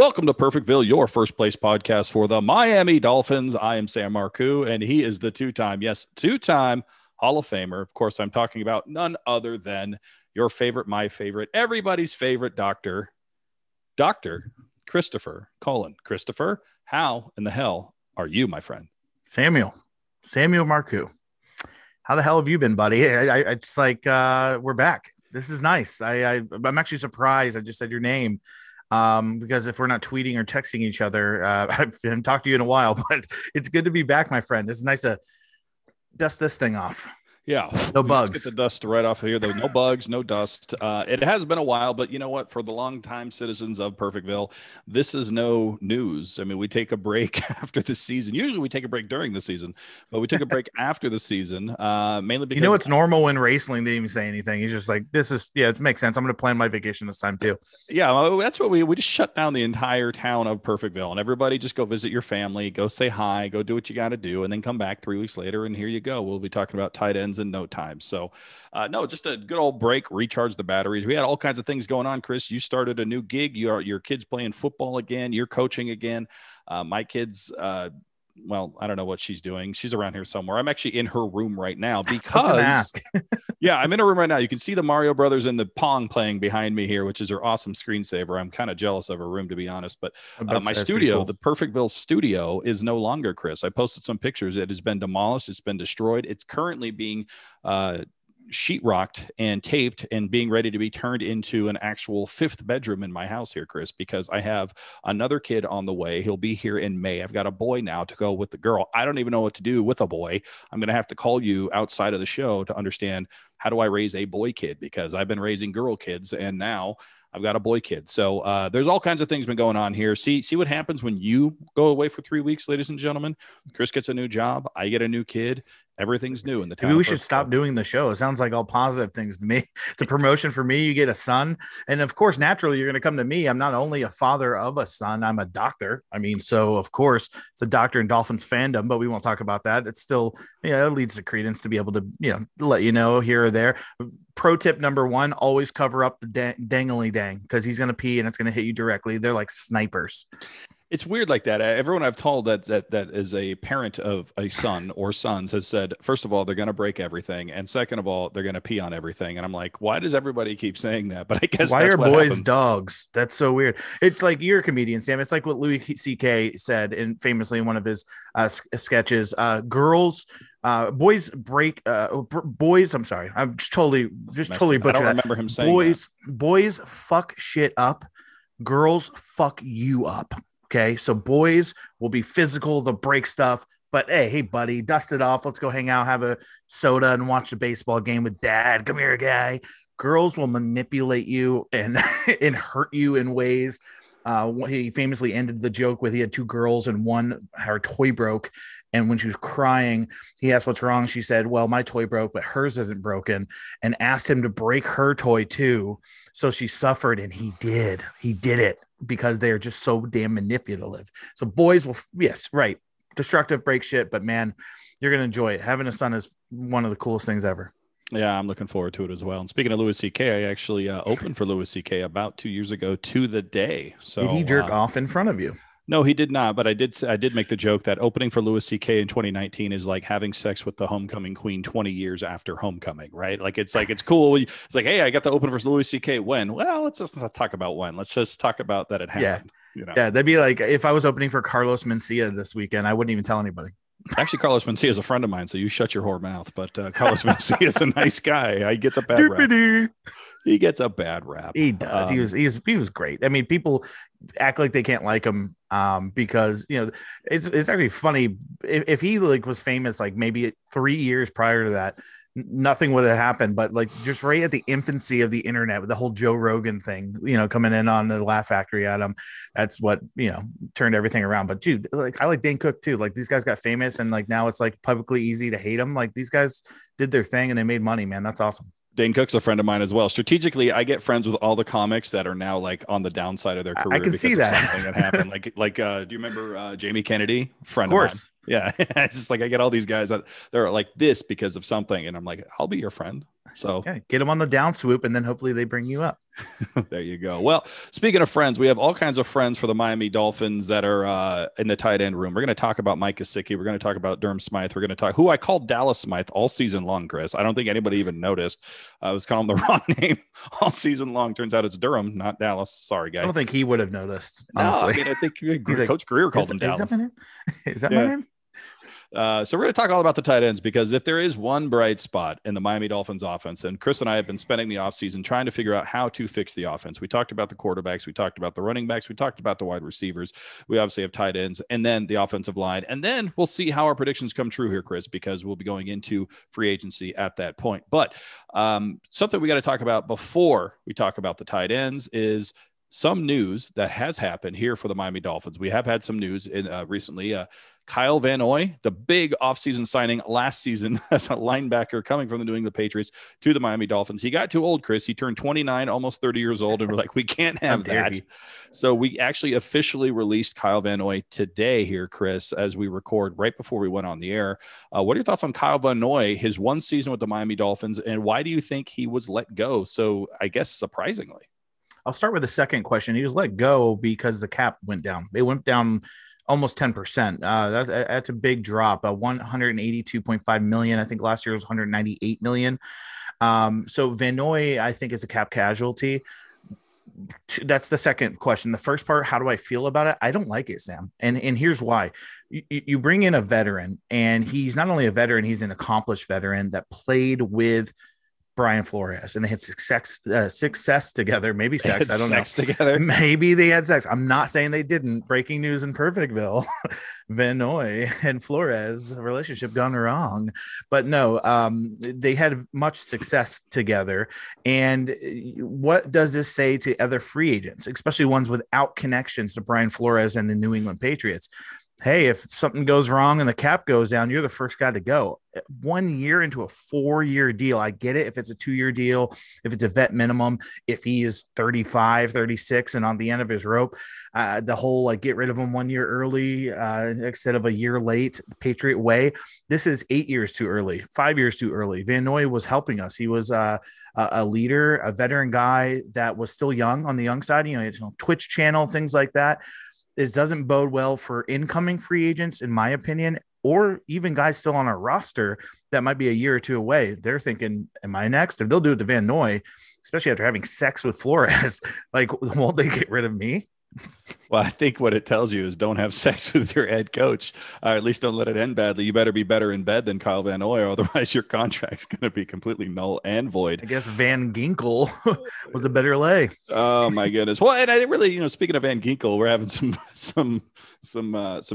Welcome to Perfectville, your first place podcast for the Miami Dolphins. I am Sam Marcoux, and he is the two-time Hall of Famer. Of course, I'm talking about none other than your favorite, my favorite, everybody's favorite Dr. Christopher Colin. Christopher, how in the hell are you, my friend? Samuel Marcoux. How the hell have you been, buddy? It's like we're back. This is nice. I'm actually surprised I just said your name. Because if we're not tweeting or texting each other, I haven't talked to you in a while, but it's good to be back, my friend. It's nice to dust this thing off. Yeah. No bugs. Let's get the dust right off of here, though. No bugs, no dust. It has been a while, but you know what? For the longtime citizens of Perfectville, this is no news. I mean, we take a break after the season. Usually we take a break during the season, but we took a break after the season, mainly because... You know, it's normal when Raceling didn't even say anything. He's just like, it makes sense. I'm going to plan my vacation this time too. Yeah, that's what we just shut down the entire town of Perfectville, and everybody just go visit your family, go say hi, go do what you got to do, and then come back 3 weeks later, and here you go. We'll be talking about tight ends in no time. So no, just a good old break, recharge the batteries. We had all kinds of things going on. Chris, you started a new gig. Your kids playing football again. You're coaching again. My kids, well, I don't know what she's doing. She's around here somewhere. I'm actually in her room right now because yeah, I'm in her room right now. You can see the Mario Brothers and the Pong playing behind me here, which is her awesome screensaver. I'm kind of jealous of her room, to be honest, but my studio, cool. The Perfectville studio is no longer, Chris. I posted some pictures. It has been demolished. It's been destroyed. It's currently being, sheetrocked and taped and being ready to be turned into an actual fifth bedroom in my house here, Chris, because I have another kid on the way. He'll be here in May. I've got a boy now to go with the girl. I don't even know what to do with a boy. I'm going to have to call you outside of the show to understand how do I raise a boy kid, because I've been raising girl kids and now I've got a boy kid. So there's all kinds of things been going on here. See what happens when you go away for 3 weeks, ladies and gentlemen. Chris gets a new job. I get a new kid. Everything's new in the town. Maybe we should stop doing the show. It sounds like all positive things to me. It's a promotion for me. You get a son. And of course, naturally, you're going to come to me. I'm not only a father of a son, I'm a doctor. I mean, so of course, it's a doctor in Dolphins fandom, but we won't talk about that. It's still, it leads to credence to be able to, let you know here or there. Pro tip number one, always cover up the dangly dang, because he's going to pee and it's going to hit you directly. They're like snipers. It's weird like that. Everyone I've told that is a parent of a son or sons has said, first of all, they're going to break everything. And second of all, they're going to pee on everything. And I'm like, why does everybody keep saying that? But I guess why that's are what boys happens. Dogs? That's so weird. It's like, you're a comedian, Sam. It's like what Louis C.K. said famously in one of his sketches, boys break boys. I'm sorry. I'm just totally butchering. I don't remember him saying boys fuck shit up. Girls fuck you up. Okay, so boys will be physical, they'll break stuff, but hey, buddy, dust it off. Let's go hang out, have a soda, and watch the baseball game with dad. Come here, guy. Girls will manipulate you and and hurt you in ways. He famously ended the joke with he had two girls and one, her toy broke. And when she was crying, he asked what's wrong. She said, well, my toy broke, but hers isn't broken, and asked him to break her toy too. So she suffered, and he did it because they're just so damn manipulative. So boys will, yes, right. Destructive, break shit, but man, you're going to enjoy it. Having a son is one of the coolest things ever. Yeah, I'm looking forward to it as well. And speaking of Louis C.K., I actually opened for Louis C.K. about 2 years ago to the day. So did he jerk off in front of you? No, he did not. But I did make the joke that opening for Louis C.K. in 2019 is like having sex with the homecoming queen 20 years after homecoming, right? Like it's cool. It's like, hey, I got to open for Louis C.K. when? Well, let's just not talk about when. Let's just talk about that it happened. Yeah, that'd be like if I was opening for Carlos Mencia this weekend, I wouldn't even tell anybody. Actually, Carlos Mencia is a friend of mine, so you shut your whore mouth. But Carlos Mencia is a nice guy. He gets a bad rap. He gets a bad rap. He does. He was great. I mean, people act like they can't like him because it's actually funny. If he was famous like maybe 3 years prior to that, nothing would have happened. But like just right at the infancy of the internet with the whole Joe Rogan thing, coming in on the Laugh Factory at him, that's what turned everything around. But dude, like I like Dane Cook too. Like these guys got famous, and like now it's like publicly easy to hate them. Like these guys did their thing and they made money, man. That's awesome. Dane Cook's a friend of mine as well. Strategically, I get friends with all the comics that are now like on the downside of their career. I can see that. Something that happened. Like, do you remember Jamie Kennedy? Friend of course. Mine. Yeah. It's just like I get all these guys that they're like this because of something. And I'm like, I'll be your friend. So yeah, get them on the down swoop, and then hopefully they bring you up. there you go. Well, speaking of friends, we have all kinds of friends for the Miami Dolphins that are in the tight end room. We're going to talk about Mike Gesicki. We're going to talk about Durham Smythe. We're going to talk who I called Dallas Smythe all season long, Chris. I don't think anybody even noticed. I was calling the wrong name all season long. Turns out it's Durham, not Dallas. Sorry, guy. I don't think he would have noticed, honestly. No, I mean, I think Coach Greer called him Dallas. Is that my name? Is that my name? So we're going to talk all about the tight ends, because if there is one bright spot in the Miami Dolphins offense, and Chris and I have been spending the offseason trying to figure out how to fix the offense. We talked about the quarterbacks. We talked about the running backs. We talked about the wide receivers. We obviously have tight ends, and then the offensive line. And then we'll see how our predictions come true here, Chris, because we'll be going into free agency at that point. But something we got to talk about before we talk about the tight ends is some news that has happened here for the Miami Dolphins. We have had some news in recently. Kyle Van Noy, the big offseason signing last season as a linebacker coming from the New England Patriots to the Miami Dolphins. He got too old, Chris. He turned 29, almost 30 years old, and we're like, we can't have that. So we actually officially released Kyle Van Noy today here, Chris, as we record right before we went on the air. What are your thoughts on Kyle Van Noy, his one season with the Miami Dolphins, and why do you think he was let go? So I guess surprisingly. I'll start with the second question. He was let go because the cap went down. It went down almost 10%. That's a big drop. 182.5 million. I think last year was 198 million. So Van Noy, I think, is a cap casualty. That's the second question. The first part, how do I feel about it? I don't like it, Sam. And here's why. You bring in a veteran, and he's not only a veteran, he's an accomplished veteran that played with Brian Flores, and they had success together. Maybe sex. I don't know. Together. Maybe they had sex. I'm not saying they didn't. Breaking news in Perfectville. Van Noy and Flores relationship gone wrong, but no, they had much success together. And what does this say to other free agents, especially ones without connections to Brian Flores and the New England Patriots? Hey, if something goes wrong and the cap goes down, you're the first guy to go. 1 year into a 4-year deal. I get it. If it's a 2-year deal, if it's a vet minimum, if he is 35, 36 and on the end of his rope, the whole like get rid of him 1 year early instead of a year late, Patriot way. This is 8 years too early, 5 years too early. Van Noy was helping us. He was a leader, a veteran guy that was still young on the young side, Twitch channel, things like that. This doesn't bode well for incoming free agents, in my opinion, or even guys still on our roster that might be a year or two away. They're thinking, am I next? If they'll do it to Van Noy, especially after having sex with Flores, like, won't they get rid of me? Well, I think what it tells you is don't have sex with your head coach. At least don't let it end badly. You better be better in bed than Kyle Van Noy, otherwise your contract's going to be completely null and void. I guess Van Ginkel was a better lay. Oh my goodness. Well, and I really, speaking of Van Ginkel, we're having some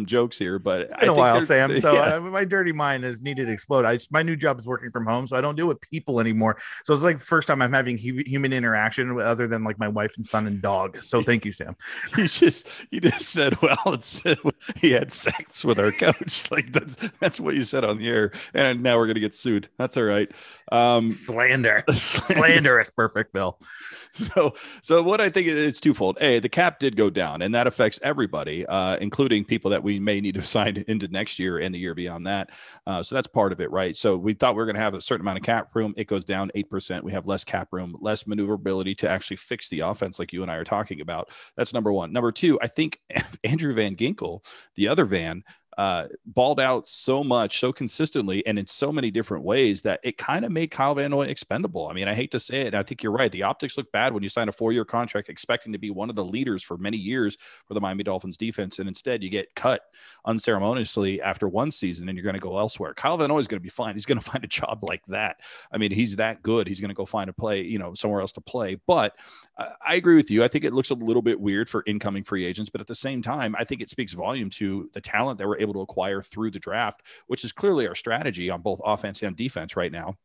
jokes here, but it's been a while, Sam. So my dirty mind has needed to explode. My new job is working from home, so I don't deal with people anymore. So it's like the first time I'm having human interaction other than like my wife and son and dog. So thank you, Sam. You just said, well, he had sex with our coach. Like that's what you said on the air, and now we're gonna get sued. That's all right. Slanderous, perfect, Bill. So what I think it's twofold. A, the cap did go down, and that affects everybody, including people that we may need to sign into next year and the year beyond that. So that's part of it, right? So we thought we were going to have a certain amount of cap room. It goes down 8%. We have less cap room, less maneuverability to actually fix the offense, like you and I are talking about. That's number one. Number two, I think Andrew Van Ginkel, the other Van, balled out so much, so consistently, and in so many different ways that it kind of made Kyle Van Noy expendable. I mean, I hate to say it. I think you're right. The optics look bad when you sign a 4-year contract expecting to be one of the leaders for many years for the Miami Dolphins defense, and instead you get cut unceremoniously after one season and you're going to go elsewhere. Kyle Van Noy is going to be fine. He's going to find a job like that. I mean, he's that good. He's going to go find a play, somewhere else to play. But I agree with you. I think it looks a little bit weird for incoming free agents, but at the same time, I think it speaks volume to the talent that we're able to acquire through the draft, which is clearly our strategy on both offense and defense right now,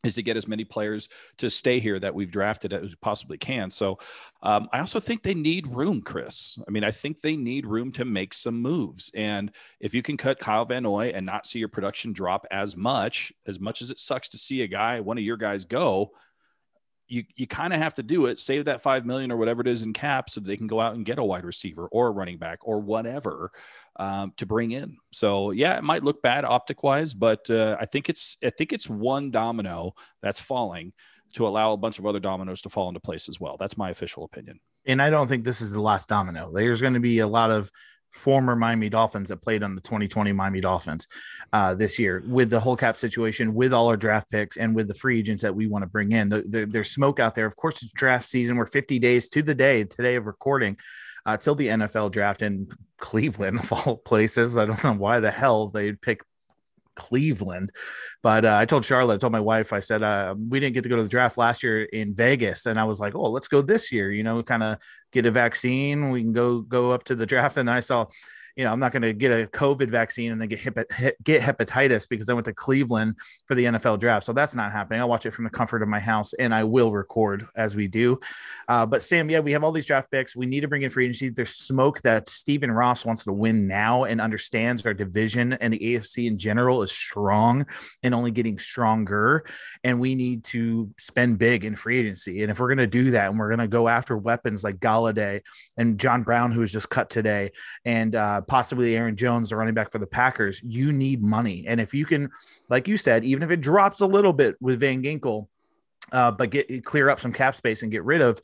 is to get as many players to stay here that we've drafted as we possibly can. So I also think they need room, Chris. I mean, I think they need room to make some moves. And if you can cut Kyle Van Noy and not see your production drop as much as it sucks to see one of your guys go, you kind of have to do it, save that $5 million or whatever it is in cap so they can go out and get a wide receiver or a running back or whatever to bring in. So yeah, it might look bad optic wise, but I think it's one domino that's falling to allow a bunch of other dominoes to fall into place as well. That's my official opinion. And I don't think this is the last domino. There's going to be a lot of former Miami Dolphins that played on the 2020 Miami Dolphins this year with the whole cap situation, with all our draft picks and with the free agents that we want to bring in. There's smoke out there. Of course, it's draft season. We're 50 days to the day today of recording till the NFL draft in Cleveland of all places. I don't know why the hell they'd pick Cleveland, but I told Charlotte, I told my wife, I said, we didn't get to go to the draft last year in Vegas. And I was like, oh, let's go this year, kind of get a vaccine. We can go up to the draft. And I saw, I'm not going to get a COVID vaccine and then get hepatitis because I went to Cleveland for the NFL draft. So that's not happening. I'll watch it from the comfort of my house and I will record as we do. But Sam, we have all these draft picks. We need to bring in free agency. There's smoke that Stephen Ross wants to win now and understands our division and the AFC in general is strong and only getting stronger. And we need to spend big in free agency. And if we're going to do that and we're going to go after weapons like Galladay and John Brown, who was just cut today, and possibly Aaron Jones, the running back for the Packers, you need money. And if you can, like you said, even if it drops a little bit with Van Ginkel, but clear up some cap space and get rid of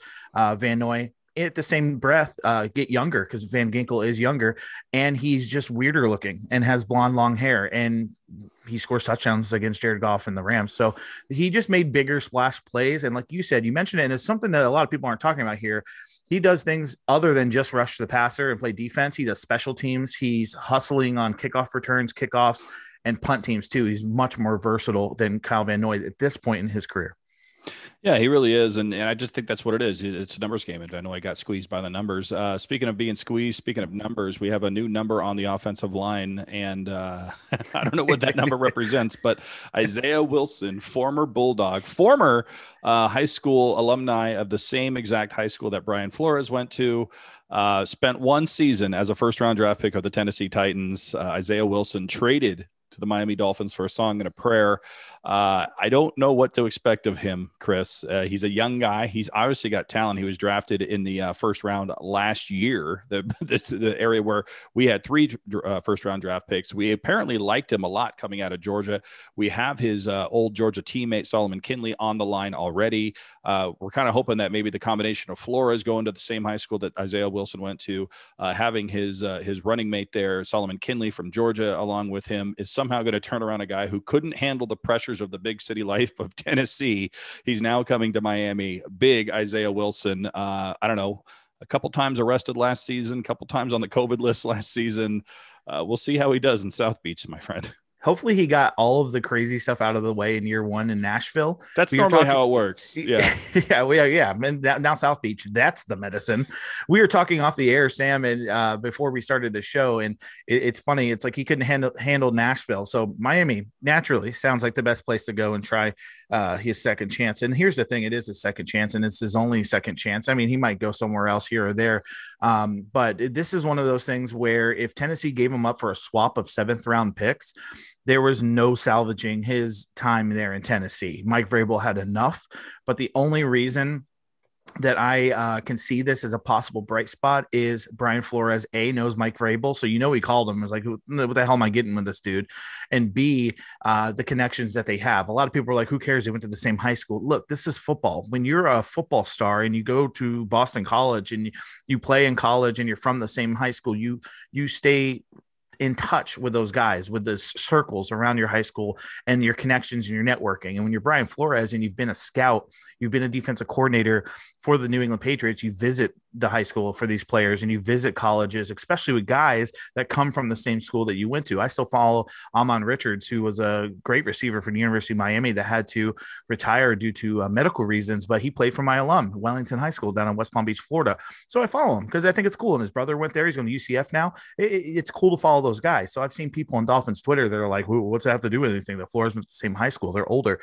Van Noy, at the same breath, get younger because Van Ginkel is younger and he's just weirder looking and has blonde, long hair. And he scores touchdowns against Jared Goff and the Rams. So he just made bigger splash plays. And like you said, you mentioned it, and it's something that a lot of people aren't talking about here. He does things other than just rush the passer and play defense. He does special teams. He's hustling on kickoff returns, kickoffs, and punt teams too. He's much more versatile than Kyle Van Noy at this point in his career. Yeah, he really is. And I just think that's what it is. It's a numbers game. And I know I got squeezed by the numbers. Speaking of being squeezed, speaking of numbers, we have a new number on the offensive line. And I don't know what that number represents, but Isaiah Wilson, former Bulldog, former high school alumni of the same exact high school that Brian Flores went to, spent one season as a first-round draft pick of the Tennessee Titans. Isaiah Wilson traded to the Miami Dolphins for a song and a prayer. I don't know what to expect of him, Chris. He's a young guy. He's obviously got talent. He was drafted in the first round last year, the area where we had three first round draft picks. We apparently liked him a lot coming out of Georgia. We have his old Georgia teammate, Solomon Kinley, on the line already. We're kind of hoping that maybe the combination of Flores going to the same high school that Isaiah Wilson went to, having his running mate there, Solomon Kinley from Georgia, along with him, is somehow going to turn around a guy who couldn't handle the pressures of the big city life of Tennessee. He's now coming to Miami. Big Isaiah Wilson. I don't know, a couple times arrested last season, a couple times on the COVID list last season. We'll see how he does in South Beach, my friend. Hopefully he got all of the crazy stuff out of the way in year one in Nashville. That's normally how it works. Yeah. Yeah. And now South Beach, that's the medicine. We were talking off the air, Sam, and before we started the show, and it's funny. It's like he couldn't handle Nashville. So Miami naturally sounds like the best place to go and try his second chance. And here's the thing. It is his second chance and it's his only second chance. I mean, he might go somewhere else here or there. But this is one of those things where if Tennessee gave him up for a swap of 7th round picks, there was no salvaging his time there in Tennessee. Mike Vrabel had enough, but the only reason that I can see this as a possible bright spot is Brian Flores, A, knows Mike Vrabel. So, he called him. It was like, what the hell am I getting with this dude? And B, the connections that they have. A lot of people are like, who cares? They went to the same high school. Look, this is football. When you're a football star and you go to Boston College and you play in college and you're from the same high school, you stay in touch with those guys, with the circles around your high school and your connections and your networking. And when you're Brian Flores and you've been a scout, you've been a defensive coordinator for the New England Patriots, you visit the high school for these players and you visit colleges, especially with guys that come from the same school that you went to. I still follow Amon Richards, who was a great receiver for the University of Miami that had to retire due to medical reasons, but he played for my alum, Wellington High School down in West Palm Beach, Florida. So I follow him because I think it's cool. And his brother went there. He's going to UCF now. It's cool to follow those guys. So I've seen people on Dolphins Twitter that are like, what's that have to do with anything? The Flores went to the same high school. They're older.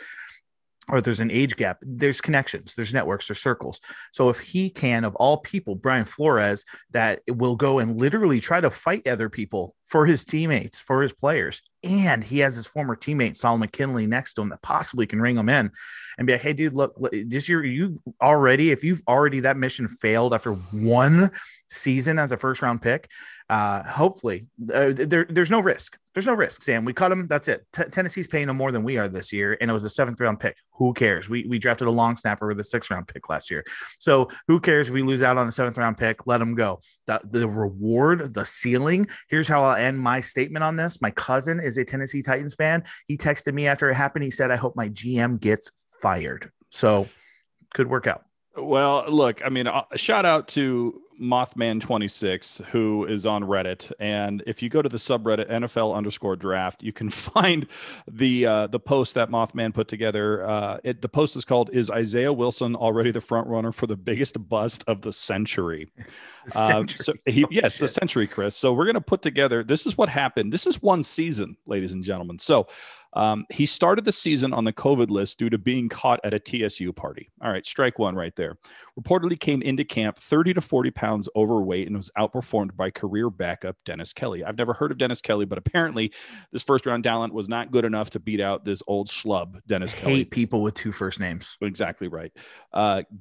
or there's an age gap, there's connections, there's networks, there's circles. So if he can, of all people, Brian Flores, that will go and literally try to fight other people for his teammates, for his players, and he has his former teammate Solomon McKinley next to him that possibly can ring him in and be like, hey, dude, look, this year if you've already that mission failed after one season as a first round pick, hopefully there's no risk. There's no risk, Sam. We cut him. That's it. Tennessee's paying him more than we are this year, and it was a 7th round pick. Who cares? We drafted a long snapper with a 6th round pick last year. So who cares if we lose out on a 7th round pick? Let him go. The reward, the ceiling. Here's how I'll end my statement on this. My cousin is a Tennessee Titans fan. He texted me after it happened. He said, I hope my GM gets fired. So could work out. Well, look, I mean, shout out to Mothman26, who is on Reddit. And if you go to the subreddit NFL_draft, you can find the post that Mothman put together. The post is called, "Is Isaiah Wilson already the front runner for the biggest bust of the century?" The century, Chris. So we're going to put together, this is what happened. This is one season, ladies and gentlemen. So he started the season on the COVID list due to being caught at a TSU party. All right, strike one right there. Reportedly came into camp 30 to 40 pounds overweight and was outperformed by career backup Dennis Kelly. I've never heard of Dennis Kelly, but apparently this first round talent was not good enough to beat out this old schlub, Dennis Kelly. Hate people with 2 first names. Exactly right.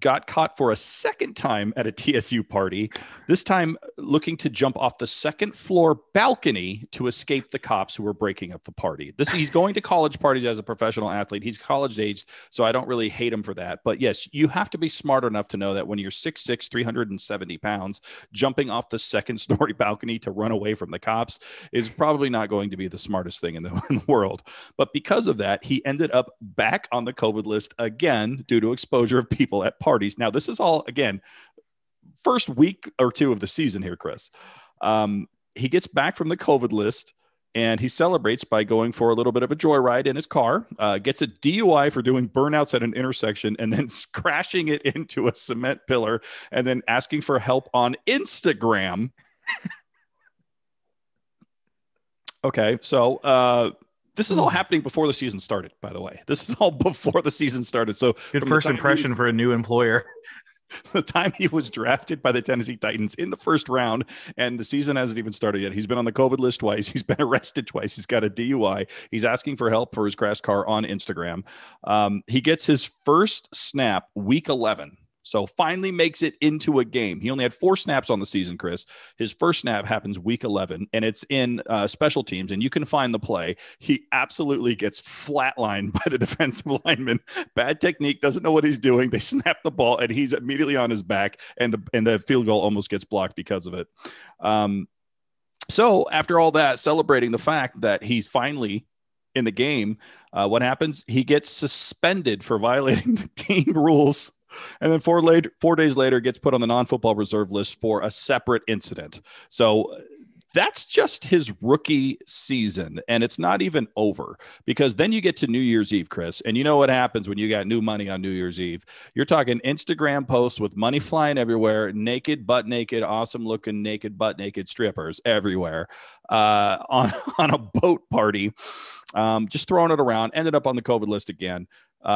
Got caught for a second time at a TSU party, this time looking to jump off the 2nd floor balcony to escape the cops who were breaking up the party. He's going to college parties as a professional athlete. He's college aged, so I don't really hate him for that. But yes, you have to be smart enough to know that when you're 6'6", 370 pounds, jumping off the 2nd story balcony to run away from the cops is probably not going to be the smartest thing in the world. But because of that, he ended up back on the COVID list again due to exposure of people at parties. Now, this is all, again, first week or 2 of the season here, Chris. He gets back from the COVID list, and he celebrates by going for a little bit of a joyride in his car, gets a DUI for doing burnouts at an intersection, and then crashing it into a cement pillar, and then asking for help on Instagram. Okay, so this is all happening before the season started, by the way. This is all before the season started. So good first impression for a new employer. The time he was drafted by the Tennessee Titans in the 1st round, and the season hasn't even started yet. He's been on the COVID list twice. He's been arrested twice. He's got a DUI. He's asking for help for his crashed car on Instagram. He gets his first snap week 11. So finally makes it into a game. He only had 4 snaps on the season, Chris. His first snap happens week 11, and it's in special teams, and you can find the play. He absolutely gets flatlined by the defensive lineman. Bad technique, doesn't know what he's doing. They snap the ball, and he's immediately on his back, and the field goal almost gets blocked because of it. So after all that, celebrating the fact that he's finally in the game, what happens? He gets suspended for violating the team rules. And then 4 days later gets put on the non-football reserve list for a separate incident. So that's just his rookie season. And it's not even over, because then you get to New Year's Eve, Chris. And you know what happens when you got new money on New Year's Eve? You're talking Instagram posts with money flying everywhere, naked, butt naked, awesome looking, naked, butt naked strippers everywhere on a boat party. Just throwing it around, ended up on the COVID list again.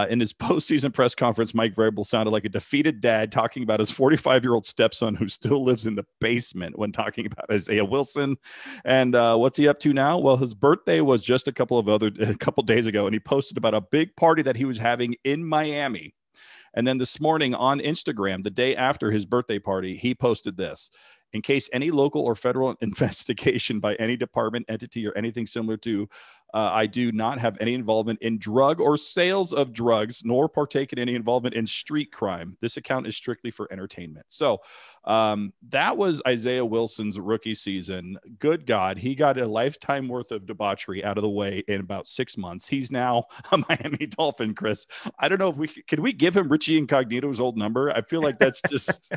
In his postseason press conference, Mike Vrabel sounded like a defeated dad talking about his 45-year-old stepson who still lives in the basement when talking about Isaiah Wilson. And what's he up to now? Well, his birthday was just a couple days ago, and he posted about a big party that he was having in Miami. And then this morning on Instagram, the day after his birthday party, he posted this. In case any local or federal investigation by any department, entity, or anything similar to, I do not have any involvement in drug or sales of drugs, nor partake in any involvement in street crime. This account is strictly for entertainment. So that was Isaiah Wilson's rookie season. Good God, he got a lifetime worth of debauchery out of the way in about 6 months. He's now a Miami Dolphin, Chris. I don't know if can we give him Richie Incognito's old number? I feel like that's just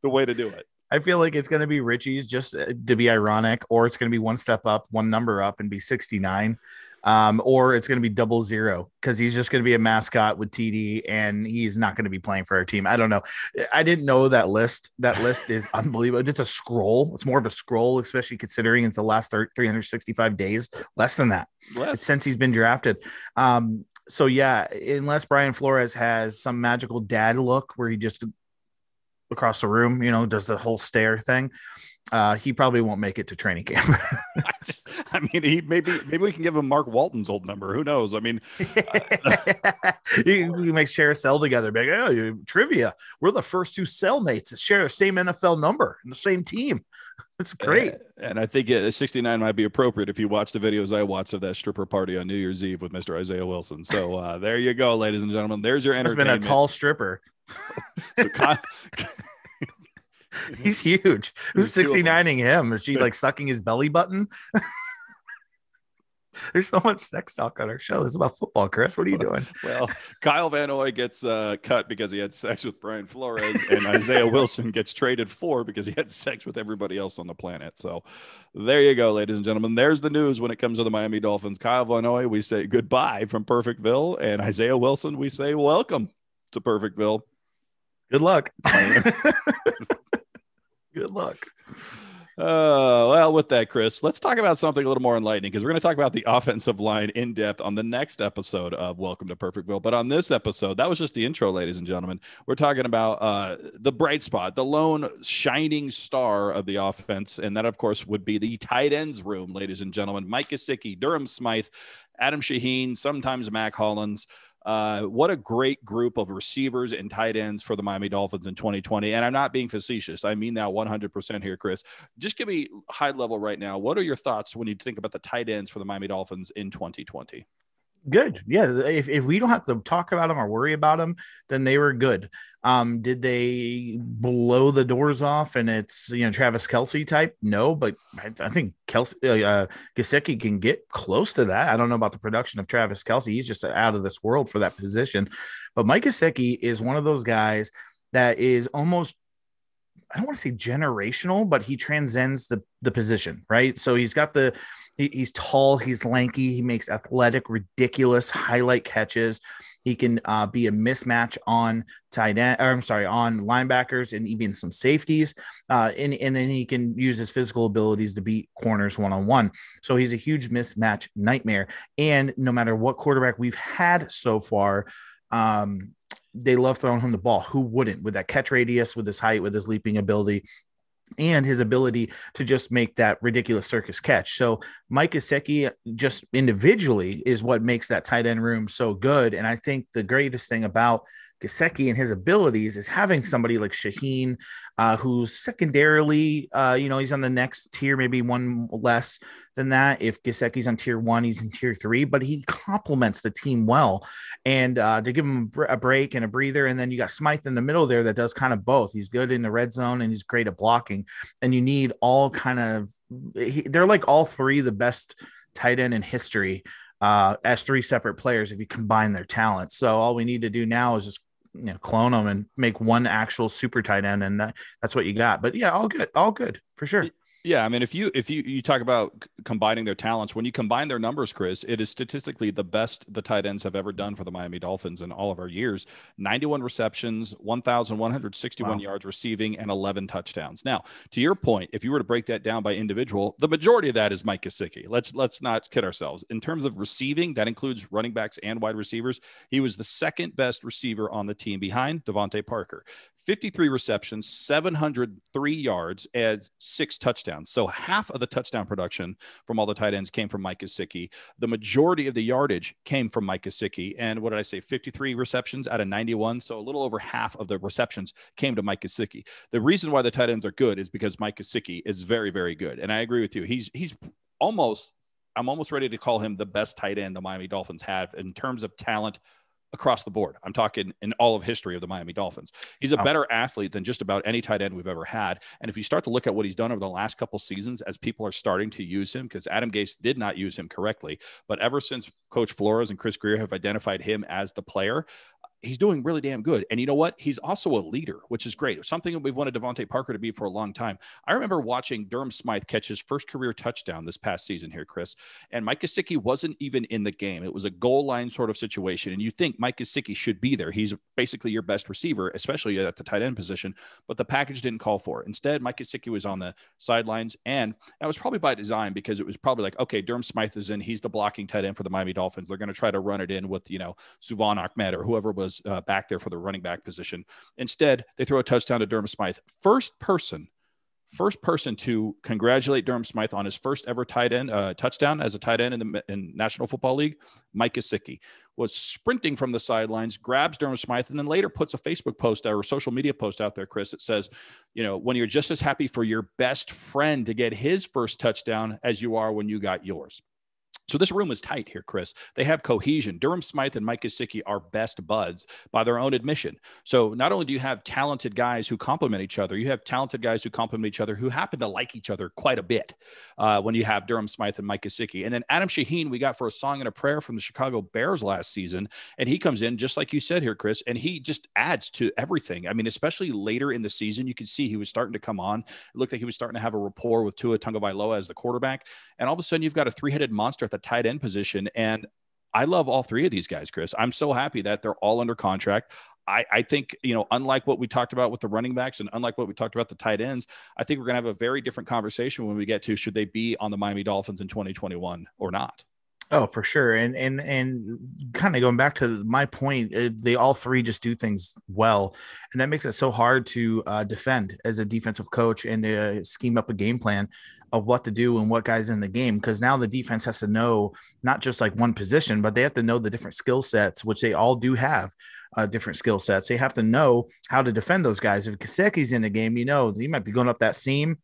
the way to do it. I feel like it's going to be Richie's just to be ironic, or it's going to be one step up, one number up and be 69. Or it's going to be 00 because he's just going to be a mascot with TD and he's not going to be playing for our team. I don't know. I didn't know that list. That list is unbelievable. It's a scroll. It's more of a scroll, especially considering it's the last 365 days, less than that. Since he's been drafted. So yeah, unless Brian Flores has some magical dad look where he just across the room, does the whole stare thing, he probably won't make it to training camp. I mean, maybe we can give him Mark Walton's old number. Who knows? I mean, he makes share a cell together. Like, oh, trivia. We're the first two cellmates that share the same NFL number and the same team. That's great. And I think 69 might be appropriate if you watch the videos I watched of that stripper party on New Year's Eve with Mr. Isaiah Wilson. So there you go, ladies and gentlemen. There's your entertainment. Has been a tall stripper. So he's huge. Who's 69ing him? Is she like sucking his belly button? There's so much sex talk on our show. This is about football, Chris. What are you doing? Well, Kyle Van Noy gets cut because he had sex with Brian Flores, and Isaiah Wilson gets traded because he had sex with everybody else on the planet. So there you go, ladies and gentlemen. There's the news when it comes to the Miami Dolphins. Kyle Van Noy, we say goodbye from Perfectville, and Isaiah Wilson, we say welcome to Perfectville. Good luck. Good luck. Well, with that, Chris, let's talk about something a little more enlightening, because we're going to talk about the offensive line in depth on the next episode of Welcome to Perfectville. But on this episode, that was just the intro, ladies and gentlemen. We're talking about the bright spot, the lone shining star of the offense. And that, of course, would be the tight ends room, ladies and gentlemen. Mike Gesicki, Durham Smythe, Adam Shaheen, sometimes Mac Hollins. What a great group of receivers and tight ends for the Miami Dolphins in 2020. And I'm not being facetious. I mean that 100% here, Chris. Just give me high level right now. What are your thoughts when you think about the tight ends for the Miami Dolphins in 2020? Good. Yeah. If we don't have to talk about them or worry about them, then they were good. Did they blow the doors off and it's, Travis Kelce type? No, but I think Gesicki can get close to that. I don't know about the production of Travis Kelce. He's just out of this world for that position. But Mike Gesicki is one of those guys that is almost, I don't want to say generational, but he transcends the position, right? So he's got he's tall, he's lanky, he makes athletic, ridiculous highlight catches. He can be a mismatch on on linebackers and even some safeties. And then he can use his physical abilities to beat corners one-on-one. So he's a huge mismatch nightmare. And no matter what quarterback we've had so far, they love throwing him the ball. Who wouldn't? With that catch radius, with his height, with his leaping ability, and his ability to just make that ridiculous circus catch. So Mike Gesicki just individually is what makes that tight end room so good. And I think the greatest thing about Gesicki and his abilities is having somebody like Shaheen, who's secondarily, he's on the next tier, maybe one less than that. If Gesicki's on tier 1, he's in tier 3, but he complements the team well. And to give him a break and a breather. And then you got Smythe in the middle there that does kind of both. He's good in the red zone and he's great at blocking. And you need all they're like all three the best tight end in history as three separate players if you combine their talents. So all we need to do now is just clone them and make one actual super tight end, and that's what you got. But yeah, all good for sure. Yeah, I mean, if you talk about combining their talents, when you combine their numbers, Chris, it is statistically the best the tight ends have ever done for the Miami Dolphins in all of our years. 91 receptions, 1,161 yards receiving, and 11 touchdowns. Now, to your point, if you were to break that down by individual, the majority of that is Mike Gesicki. Let's not kid ourselves. In terms of receiving, that includes running backs and wide receivers. He was the second best receiver on the team behind Devontae Parker. 53 receptions, 703 yards, and 6 touchdowns. So half of the touchdown production from all the tight ends came from Mike Gesicki. The majority of the yardage came from Mike Gesicki. And what did I say? 53 receptions out of 91. So a little over half of the receptions came to Mike Gesicki. The reason why the tight ends are good is because Mike Gesicki is very, very good. And I agree with you. I'm almost ready to call him the best tight end the Miami Dolphins have in terms of talent across the board. I'm talking in all of history of the Miami Dolphins. He's a better athlete than just about any tight end we've ever had. And if you start to look at what he's done over the last couple seasons, as people are starting to use him, because Adam Gase did not use him correctly, but ever since Coach Flores and Chris Greer have identified him as the player, he's doing really damn good. And you know what? He's also a leader, which is great. Something that we've wanted Devontae Parker to be for a long time. I remember watching Durham Smythe catch his first career touchdown this past season here, Chris. And Mike Gesicki wasn't even in the game. It was a goal line sort of situation. And you think Mike Gesicki should be there. He's basically your best receiver, especially at the tight end position. But the package didn't call for it. Instead, Mike Gesicki was on the sidelines. And that was probably by design, because it was probably like, okay, Durham Smythe is in. He's the blocking tight end for the Miami Dolphins. They're going to try to run it in with, Suvon Ahmed or whoever was back there for the running back position. Instead, they throw a touchdown to Durham Smythe. First person to congratulate Durham Smythe on his first ever tight end touchdown as a tight end in National Football League, Mike Gesicki, was sprinting from the sidelines, grabs Durham Smythe, and then later puts a Facebook post or a social media post out there, Chris, that says, when you're just as happy for your best friend to get his first touchdown as you are when you got yours. So this room is tight here, Chris. They have cohesion. Durham Smythe and Mike Gesicki are best buds by their own admission. So not only do you have talented guys who complement each other, you have talented guys who complement each other who happen to like each other quite a bit when you have Durham Smythe and Mike Gesicki. And then Adam Shaheen, we got for a song and a prayer from the Chicago Bears last season. And he comes in, just like you said here, Chris, and he just adds to everything. I mean, especially later in the season, you could see he was starting to come on. It looked like he was starting to have a rapport with Tua Tagovailoa as the quarterback. And all of a sudden, you've got a three-headed monster at the tight end position. And I love all three of these guys, Chris. I'm so happy that they're all under contract. I think, unlike what we talked about with the running backs and unlike what we talked about the tight ends, I think we're going to have a very different conversation when we get to, should they be on the Miami Dolphins in 2021 or not? Oh, for sure. And kind of going back to my point, they all three just do things well. And that makes it so hard to defend as a defensive coach and to scheme up a game plan of what to do and what guys in the game. Because now the defense has to know not just like one position, but they have to know the different skill sets, which they all do have different skill sets. They have to know how to defend those guys. If Gesicki's in the game, he might be going up that seam.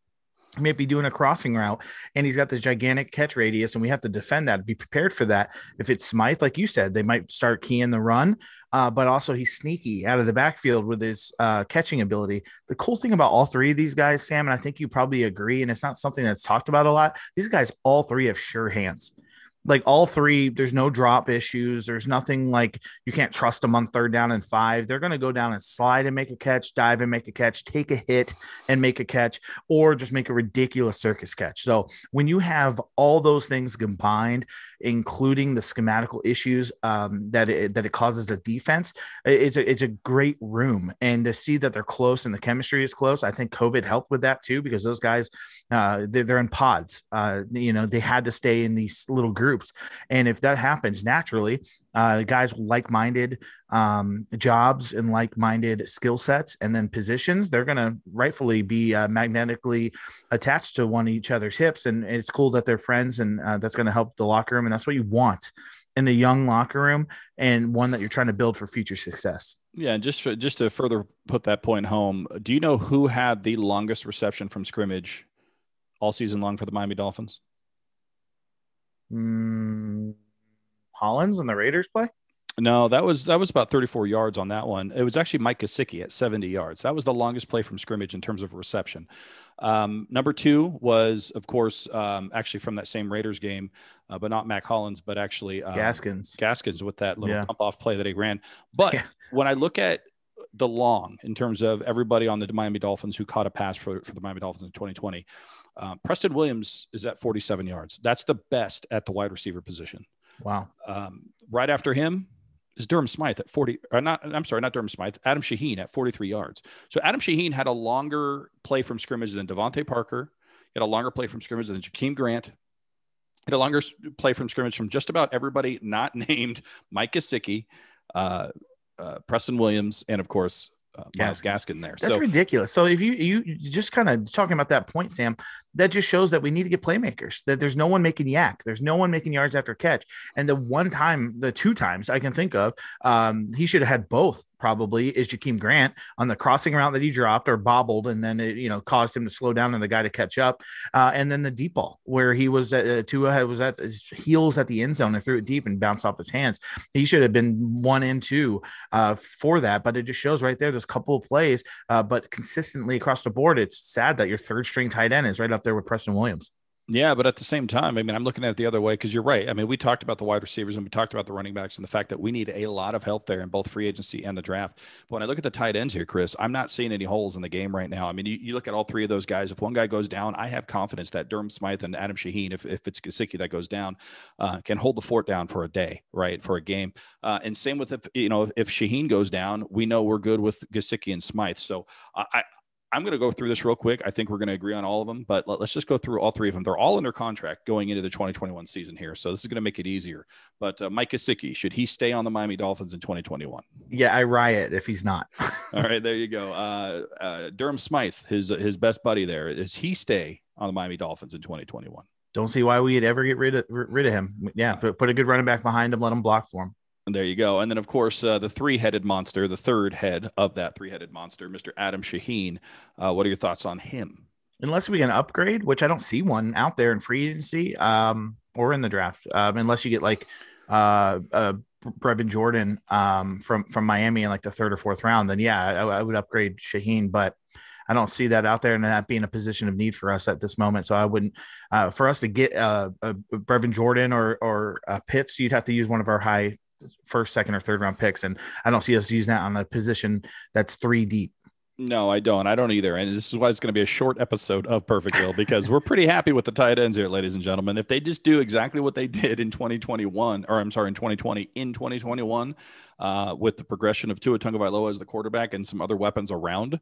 He might be doing a crossing route, and he's got this gigantic catch radius, and we have to defend that, be prepared for that. If it's Smythe, like you said, they might start keying the run, but also he's sneaky out of the backfield with his catching ability. The cool thing about all three of these guys, Sam, and I think you probably agree, and it's not something that's talked about a lot, these guys, all three have sure hands. Like all three, there's no drop issues. There's nothing like you can't trust them on 3rd down and 5. They're going to go down and slide and make a catch, dive and make a catch, take a hit and make a catch, or just make a ridiculous circus catch. So when you have all those things combined, including the schematical issues that it causes the defense, it's a great room. And to see that they're close and the chemistry is close, I think COVID helped with that too, because those guys, they're in pods. They had to stay in these little groups. And if that happens naturally, guys with like-minded jobs and like-minded skill sets and then positions, they're going to rightfully be magnetically attached to one of each other's hips. And it's cool that they're friends, and that's going to help the locker room. And that's what you want in the young locker room, and one that you're trying to build for future success. Yeah, and just to further put that point home, do you know who had the longest reception from scrimmage all season long for the Miami Dolphins? Hollins and the Raiders play? No, that was about 34 yards on that one. It was actually Mike Gesicki at 70 yards. That was the longest play from scrimmage in terms of reception. Number 2 was, of course, actually from that same Raiders game, but not Mac Hollins, but actually Gaskins with that little pump off play that he ran. But when I look at the long in terms of everybody on the Miami Dolphins who caught a pass for the Miami Dolphins in 2020, Preston Williams is at 47 yards. That's the best at the wide receiver position. Wow. Right after him is Durham Smythe at 40, or not Durham Smythe, Adam Shaheen at 43 yards. So Adam Shaheen had a longer play from scrimmage than Devontae Parker. He had a longer play from scrimmage than Jakeem Grant. He had a longer play from scrimmage from just about everybody not named Mike Gesicki, Preston Williams, and of course, Myles Gaskin there. That's ridiculous. So if you just kind of talking about that point, Sam, that just shows that we need to get playmakers, that there's no one making yak. There's no one making yards after catch. And the 2 times I can think of, he should have had both probably, is Jakeem Grant on the crossing route that he dropped or bobbled, and then it caused him to slow down and the guy to catch up. And then the deep ball where he was Tua was at his heels at the end zone and threw it deep and bounced off his hands. He should have been 1 and 2 for that, but it just shows right there, there's a couple of plays, but consistently across the board, it's sad that your 3rd string tight end is right up there with Preston Williams. Yeah, but at the same time, I mean, I'm looking at it the other way because you're right. I mean, we talked about the wide receivers and we talked about the running backs and the fact that we need a lot of help there in both free agency and the draft. But when I look at the tight ends here, Chris, I'm not seeing any holes in the game right now. I mean, you look at all three of those guys. If one guy goes down, I have confidence that Durham, Smythe, and Adam Shaheen, if it's Gesicki that goes down, can hold the fort down for a day, right, for a game. And same with if Shaheen goes down, we know we're good with Gesicki and Smythe. So I'm going to go through this real quick. I think we're going to agree on all of them, but let's just go through all three of them. They're all under contract going into the 2021 season here. So this is going to make it easier. But Mike Gesicki, should he stay on the Miami Dolphins in 2021? Yeah, I riot if he's not. All right, there you go. Durham Smythe, his best buddy there, does he stay on the Miami Dolphins in 2021? Don't see why we'd ever get rid of him. Yeah, put a good running back behind him, let him block for him. There you go. And then, of course, the three-headed monster, the third head of that three-headed monster, Mr. Adam Shaheen. What are your thoughts on him? Unless we can upgrade, which I don't see one out there in free agency or in the draft, unless you get like Brevin Jordan from Miami in like the third or fourth round, then yeah, I would upgrade Shaheen, but I don't see that out there and that being a position of need for us at this moment. So I wouldn't, for us to get a Brevin Jordan or Pitts, you'd have to use one of our high first, second, or third round picks. And I don't see us using that on a position that's 3 deep. No, I don't. I don't either. And this is why it's going to be a short episode of Perfectville because we're pretty happy with the tight ends here, ladies and gentlemen. If they just do exactly what they did in 2021, or I'm sorry, in 2020, in 2021, with the progression of Tua Tagovailoa as the quarterback and some other weapons around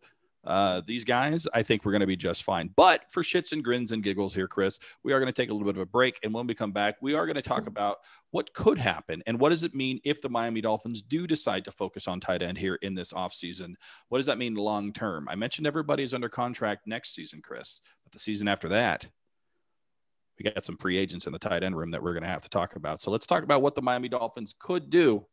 these guys, I think we're going to be just fine. But for shits and grins and giggles here, Chris, we are going to take a little bit of a break. And when we come back, we are going to talk about what could happen and what does it mean if the Miami Dolphins do decide to focus on tight end here in this offseason? What does that mean long term? I mentioned everybody's under contract next season, Chris, but the season after that, we got some free agents in the tight end room that we're going to have to talk about. So let's talk about what the Miami Dolphins could do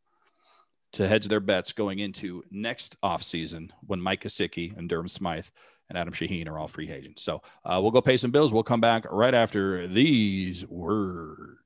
to hedge their bets going into next offseason when Mike Gesicki and Durham Smythe and Adam Shaheen are all free agents. So we'll go pay some bills. We'll come back right after these words.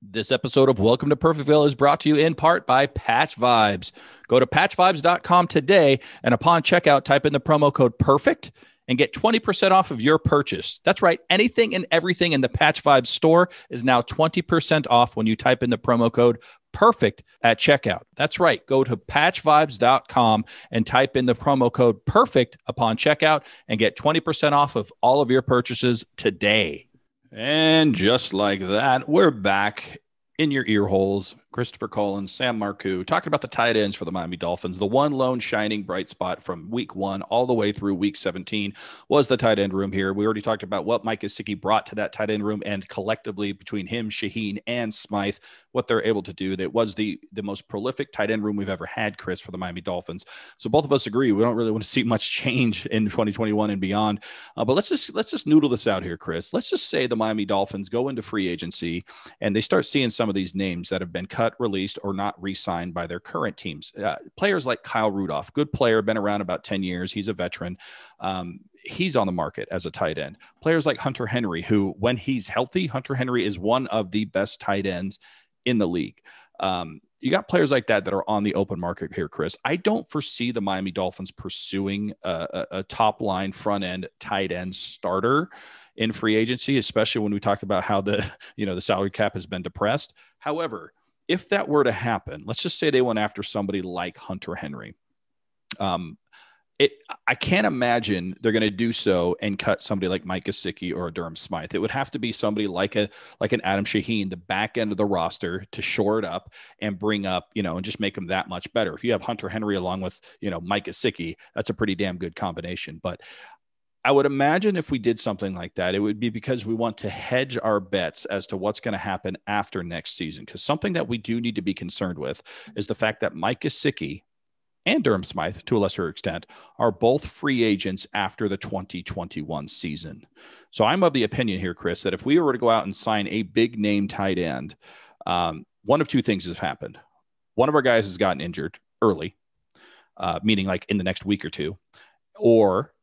This episode of Welcome to Perfectville is brought to you in part by Patch Vibes. Go to patchvibes.com today, and upon checkout, type in the promo code PERFECT and get 20% off of your purchase. That's right. Anything and everything in the Patch Vibes store is now 20% off when you type in the promo code PERFECT at checkout. That's right. Go to patchvibes.com and type in the promo code PERFECT upon checkout and get 20% off of all of your purchases today. And just like that, we're back in your ear holes. Christopher Collins, Sam Marcoux, talking about the tight ends for the Miami Dolphins. The one lone shining bright spot from week 1 all the way through week 17 was the tight end room here. We already talked about what Mike Gesicki brought to that tight end room, and collectively between him, Shaheen, and Smythe, what they're able to do. That was the most prolific tight end room we've ever had, Chris, for the Miami Dolphins. So both of us agree we don't really want to see much change in 2021 and beyond. But let's just noodle this out here, Chris. Let's just say the Miami Dolphins go into free agency and they start seeing some of these names that have been cut, released, or not re-signed by their current teams. Players like Kyle Rudolph, good player, been around about 10 years. He's a veteran. He's on the market as a tight end. Players like Hunter Henry, who when he's healthy, Hunter Henry is one of the best tight ends in the league. You got players like that are on the open market here, Chris. I don't foresee the Miami Dolphins pursuing a top line front end tight end starter in free agency, especially when we talk about how the salary cap has been depressed. However, if that were to happen, let's just say they went after somebody like Hunter Henry. I can't imagine they're going to do so and cut somebody like Mike Gesicki or a Durham Smythe. It would have to be somebody like an Adam Shaheen, the back end of the roster, to shore it up and bring up, and just make them that much better. If you have Hunter Henry along with, Mike Gesicki, that's a pretty damn good combination. But I would imagine if we did something like that, it would be because we want to hedge our bets as to what's going to happen after next season. Because something that we do need to be concerned with is the fact that Mike Gesicki and Durham Smythe, to a lesser extent, are both free agents after the 2021 season. So I'm of the opinion here, Chris, that if we were to go out and sign a big name tight end, one of two things has happened. One of our guys has gotten injured early, meaning like in the next week or two, or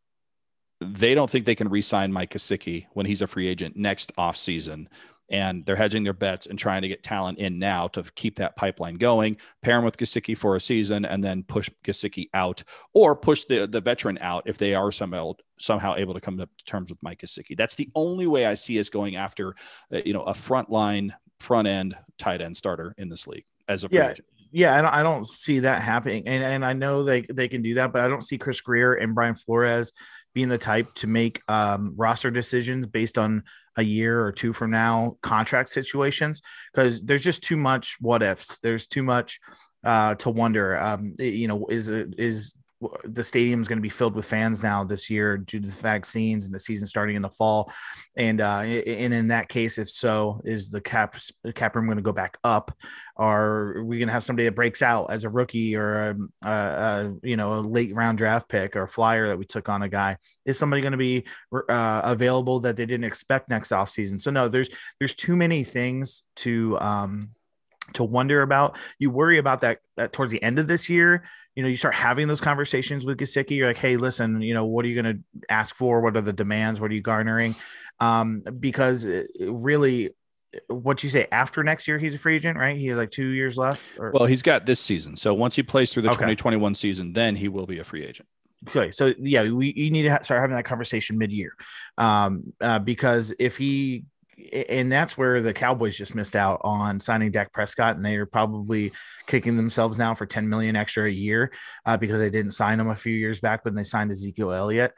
they don't think they can re-sign Mike Gesicki when he's a free agent next offseason. and they're hedging their bets and trying to get talent in now to keep that pipeline going, pair him with Gesicki for a season, and then push Gesicki out, or push the veteran out if they are somehow able to come to terms with Mike Gesicki. That's the only way I see us going after, a front end tight end starter in this league as a free agent. Yeah, I don't see that happening. And I know they can do that, but I don't see Chris Greer and Brian Flores being the type to make roster decisions based on a year or two from now contract situations, because there's just too much what ifs. There's too much to wonder. Is the stadium is going to be filled with fans now this year due to the vaccines and the season starting in the fall. And in that case, if so, is the cap room going to go back up? Are we going to have somebody that breaks out as a rookie or a late round draft pick or a flyer that we took on a guy? Is somebody going to be available that they didn't expect next offseason? So no, there's too many things to wonder about. You worry about that towards the end of this year. You start having those conversations with Gesicki. You're like, hey, listen, what are you going to ask for? What are the demands? What are you garnering? Because really, what you say after next year, he's a free agent, right? He has like 2 years left. Well, he's got this season. So once he plays through the 2021 season, then he will be a free agent. Okay. So yeah, you need to start having that conversation mid-year, because if he, and that's where the Cowboys just missed out on signing Dak Prescott, and they are probably kicking themselves now for $10 million extra a year because they didn't sign him a few years back when they signed Ezekiel Elliott.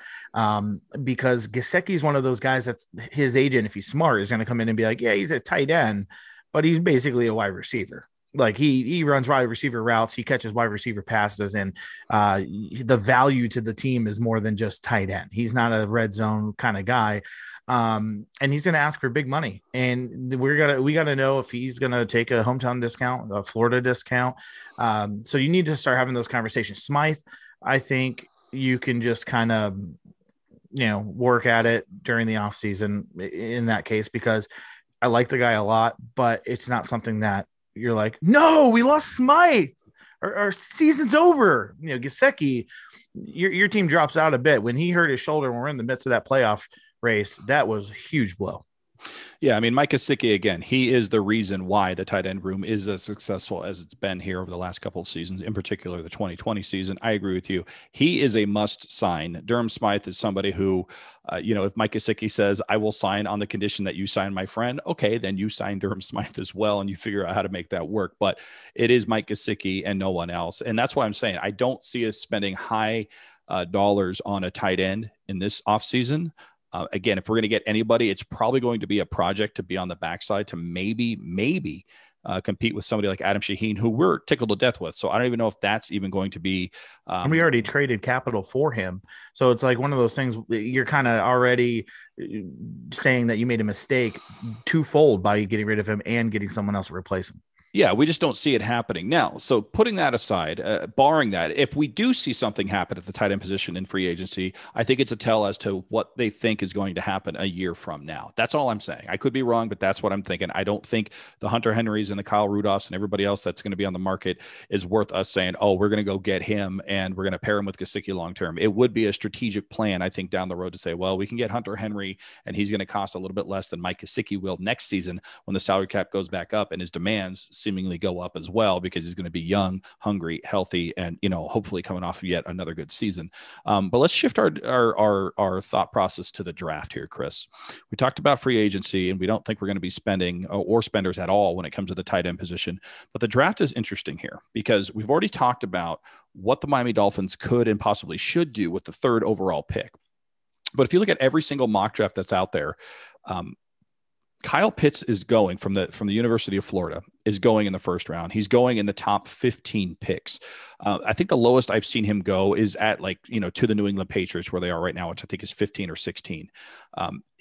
Because Gesicki is one of those guys that's his agent, if he's smart, is going to come in and be like, yeah, he's a tight end, but he's basically a wide receiver. Like he runs wide receiver routes, he catches wide receiver passes, and the value to the team is more than just tight end. He's not a red zone kind of guy. And he's going to ask for big money, and we got to know if he's going to take a hometown discount, a Florida discount. So you need to start having those conversations. Smythe, I think you can just kind of, work at it during the offseason in that case, because I like the guy a lot, but it's not something that you're like, no, we lost Smythe. Our season's over. Gesicki, your team drops out a bit. When he hurt his shoulder when we're in the midst of that playoff race, that was a huge blow. Yeah, I mean, Mike Gesicki, again, he is the reason why the tight end room is as successful as it's been here over the last couple of seasons, in particular the 2020 season. I agree with you. He is a must sign. Durham Smythe is somebody who, if Mike Gesicki says, I will sign on the condition that you sign my friend, okay, then you sign Durham Smythe as well, and you figure out how to make that work. But it is Mike Gesicki and no one else. And that's why I'm saying I don't see us spending high dollars on a tight end in this offseason. Again, if we're going to get anybody, it's probably going to be a project to be on the backside to maybe compete with somebody like Adam Shaheen, who we're tickled to death with. So I don't even know if that's even going to be. And we already traded capital for him. So it's like one of those things you're kind of already saying that you made a mistake twofold by getting rid of him and getting someone else to replace him. Yeah, we just don't see it happening now. So putting that aside, barring that, if we do see something happen at the tight end position in free agency, I think it's a tell as to what they think is going to happen a year from now. That's all I'm saying. I could be wrong, but that's what I'm thinking. I don't think the Hunter Henrys and the Kyle Rudolphs and everybody else that's going to be on the market is worth us saying, oh, we're going to go get him and we're going to pair him with Gesicki long-term. It would be a strategic plan, I think, down the road to say, well, we can get Hunter Henry and he's going to cost a little bit less than Mike Gesicki will next season when the salary cap goes back up and his demands seemingly go up as well, because he's going to be young, hungry, healthy, and hopefully coming off of yet another good season. But let's shift our thought process to the draft here, Chris. We talked about free agency, and we don't think we're going to be spending or spenders at all when it comes to the tight end position. But the draft is interesting here because we've already talked about what the Miami Dolphins could and possibly should do with the third overall pick. But if you look at every single mock draft that's out there, Kyle Pitts is going from the University of Florida, is going in the first round. He's going in the top 15 picks. I think the lowest I've seen him go is at to the New England Patriots where they are right now, which I think is 15 or 16.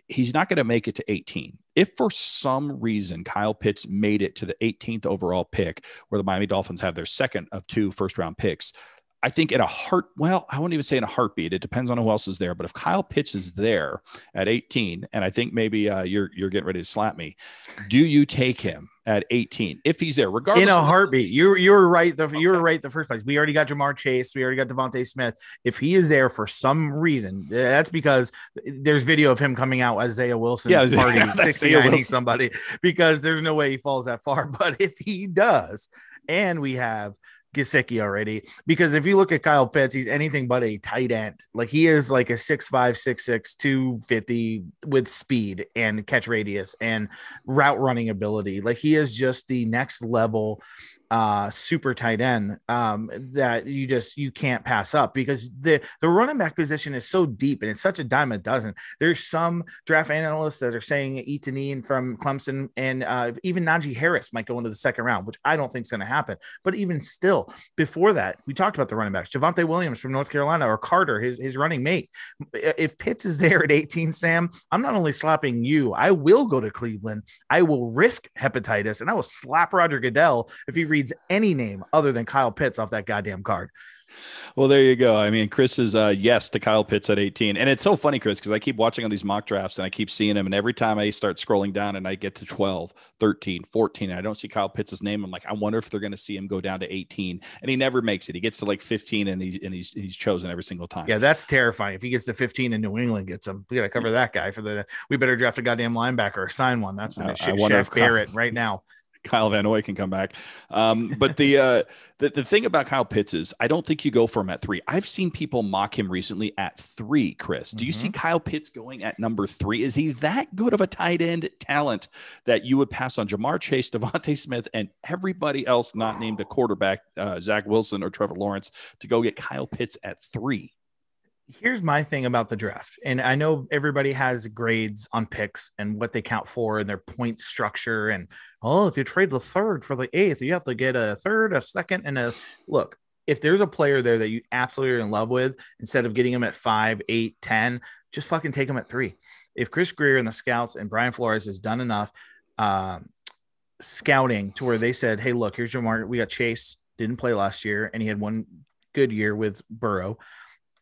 He's not going to make it to 18. If for some reason Kyle Pitts made it to the 18th overall pick, where the Miami Dolphins have their second of two first round picks, I think I wouldn't even say in a heartbeat. It depends on who else is there. But if Kyle Pitts is there at 18, and I think maybe you're getting ready to slap me, do you take him at 18 if he's there, regardless? In a heartbeat. You were right. You were right the first place. We already got Jamar Chase. We already got Devontae Smith. If he is there for some reason, that's because there's video of him coming out as Isaiah Wilson's party, 69 somebody, because there's no way he falls that far. But if he does, and we have Gesicki already, because if you look at Kyle Pitts, he's anything but a tight end. Like, he is like a 6'5", 6'6", 250 with speed and catch radius and route running ability. Like, he is just the next level super tight end that you can't pass up, because the running back position is so deep and it's such a dime a dozen. There's some draft analysts that are saying Etienne from Clemson and even Najee Harris might go into the second round, which I don't think is going to happen. But even still, before that, we talked about the running backs, Javonte Williams from North Carolina, or Carter, his running mate. If Pitts is there at 18, Sam, I'm not only slapping you, I will go to Cleveland. I will risk hepatitis, and I will slap Roger Goodell if he reads any name other than Kyle Pitts off that goddamn card. Well, there you go. I mean, Chris is yes to Kyle Pitts at 18. And it's so funny, Chris, because I keep watching on these mock drafts and I keep seeing him. And every time I start scrolling down and I get to 12, 13, 14, and I don't see Kyle Pitts' name, I'm like, I wonder if they're going to see him go down to 18. And he never makes it. He gets to like 15 and he's chosen every single time. Yeah, that's terrifying. If he gets to 15 and New England gets him, we got to cover that guy we better draft a goddamn linebacker or sign one. That's when I wonder if Barrett right now. Kyle Van Noy can come back. But the thing about Kyle Pitts is I don't think you go for him at 3. I've seen people mock him recently at 3, Chris. Do you see Kyle Pitts going at number 3? Is he that good of a tight end talent that you would pass on Jamar Chase, Devontae Smith, and everybody else not named a quarterback, Zach Wilson or Trevor Lawrence, to go get Kyle Pitts at 3? Here's my thing about the draft. And I know everybody has grades on picks and what they count for and their point structure. And, if you trade the 3rd for the 8th, you have to get a 3rd, a 2nd, and a look. If there's a player there that you absolutely are in love with, instead of getting him at 5, 8, 10, just fucking take him at 3. If Chris Greer and the scouts and Brian Flores has done enough scouting to where they said, hey, look, here's your market. We got Chase, didn't play last year, and he had one good year with Burrow.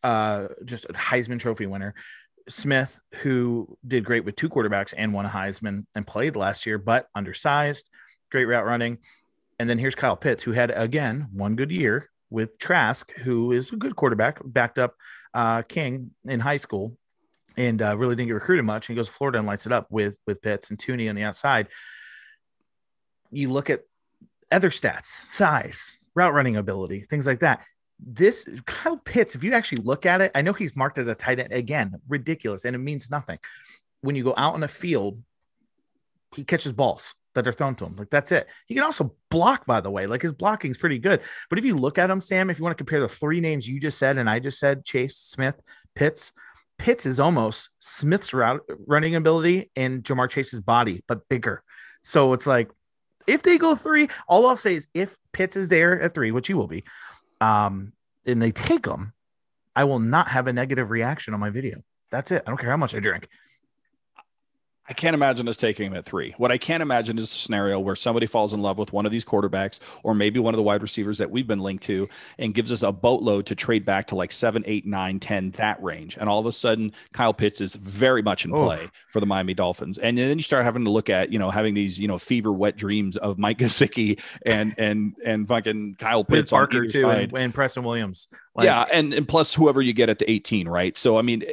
Just a Heisman Trophy winner. Smith, who did great with 2 quarterbacks and won a Heisman and played last year, but undersized, great route running. And then here's Kyle Pitts, who had, again, one good year with Trask, who is a good quarterback, backed up King in high school, and really didn't get recruited much. And he goes to Florida and lights it up with Pitts and Tooney on the outside. You look at other stats, size, route running ability, things like that. This Kyle Pitts, if you actually look at it, I know he's marked as a tight end, again, ridiculous, and it means nothing. When you go out on the field, he catches balls that are thrown to him. Like, that's it. He can also block, by the way. Like, his blocking is pretty good. But if you look at him, Sam, if you want to compare the 3 names you just said and I just said, Chase, Smith, Pitts is almost Smith's route running ability and Jamar Chase's body, but bigger. So it's like, if they go 3, all I'll say is if Pitts is there at 3, which he will be, and they take them, I will not have a negative reaction on my video. That's it. I don't care how much I drink. I can't imagine us taking him at 3. What I can't imagine is a scenario where somebody falls in love with one of these quarterbacks or maybe one of the wide receivers that we've been linked to and gives us a boatload to trade back to like 7, 8, 9, 10, that range. And all of a sudden, Kyle Pitts is very much in play for the Miami Dolphins. And then you start having to look at, having these, fever wet dreams of Mike Gesicki and fucking Kyle Pitts with Parker too, and Preston Williams. And plus whoever you get at the 18, right? So, I mean,